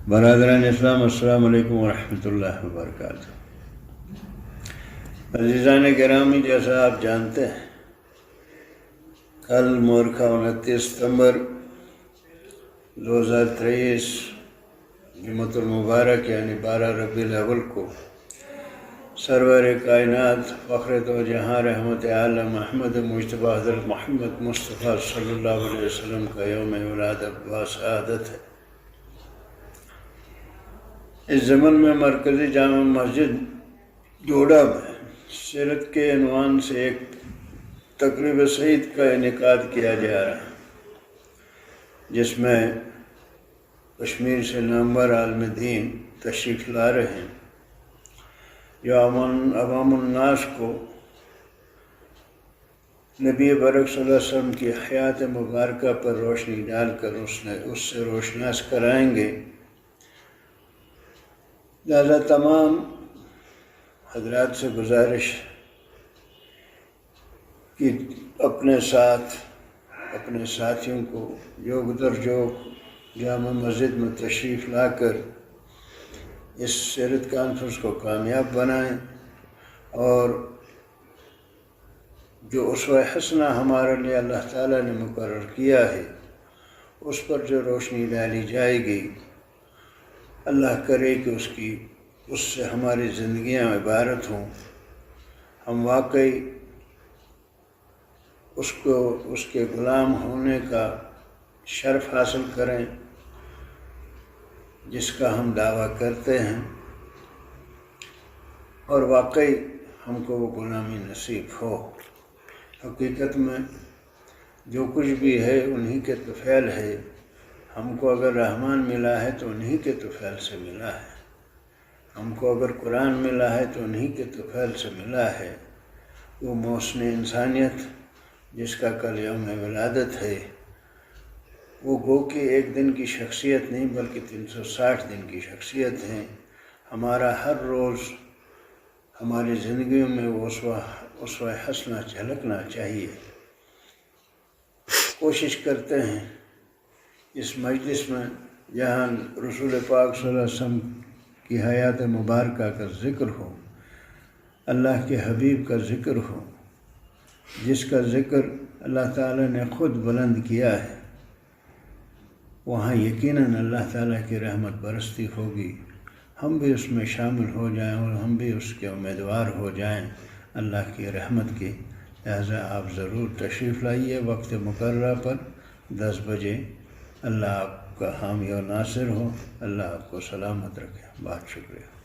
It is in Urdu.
برادران اسلام، السلام علیکم ورحمۃ اللہ وبرکاتہ۔ عزیزان گرامی، جیسا آپ جانتے ہیں کل مورخہ 29 ستمبر 2023 جمعۃ المبارک یعنی 12 ربیع الاول کو سرور کائنات فخر دو جہاں رحمت عالم محمد مجتبیٰ حضرت محمد مصطفیٰ صلی اللہ علیہ وسلم کا یوم ولادت و سعادت ہے۔ اس ضمن میں مرکزی جامع مسجد جوڑا میں سیرت کے عنوان سے ایک تقریب سعید کا انعقاد کیا جا رہا ہے، جس میں کشمیر سے نامور عالم دین تشریف لا رہے ہیں جو عوام الناس کو نبی برک صلی اللہ علیہ وسلم کی حیات مبارکہ پر روشنی ڈال کر اس سے روشناس کرائیں گے۔ لہذا تمام حضرات سے گزارش کہ اپنے ساتھ اپنے ساتھیوں کو جوگ در جوگ جامع مسجد میں تشریف لا کر اس سیرت کانفرنس کو کامیاب بنائیں، اور جو اسوہ حسنہ ہمارے لیے اللہ تعالیٰ نے مقرر کیا ہے اس پر جو روشنی ڈالی جائے گی، اللہ کرے کہ اس سے ہماری زندگیاں عبارت ہوں، ہم واقعی اس کے غلام ہونے کا شرف حاصل کریں جس کا ہم دعویٰ کرتے ہیں، اور واقعی ہم کو وہ غلامی نصیب ہو۔ حقیقت میں جو کچھ بھی ہے انہی کے طفیل ہے، ہم کو اگر رحمان ملا ہے تو انہی کے طفیل سے ملا ہے، ہم کو اگر قرآن ملا ہے تو انہی کے طفیل سے ملا ہے۔ وہ محسن انسانیت جس کا کل یوم ولادت ہے، وہ گو کہ ایک دن کی شخصیت نہیں بلکہ 360 دن کی شخصیت ہے۔ ہمارا ہر روز ہماری زندگیوں میں وہ اسوہ حسنہ جھلکنا چاہیے۔ کوشش کرتے ہیں اس مجلس میں جہاں رسول پاک صلی اللہ علیہ وسلم کی حیات مبارکہ کا ذکر ہو، اللہ کے حبیب کا ذکر ہو، جس کا ذکر اللہ تعالیٰ نے خود بلند کیا ہے، وہاں یقیناً اللہ تعالیٰ کی رحمت برستی ہوگی۔ ہم بھی اس میں شامل ہو جائیں اور ہم بھی اس کے امیدوار ہو جائیں اللہ کی رحمت کی۔ لہذا آپ ضرور تشریف لائیے وقت مقررہ پر 10 بجے۔ اللہ آپ کا حامی و ناصر ہو، اللہ آپ کو سلامت رکھے۔ بہت شکریہ۔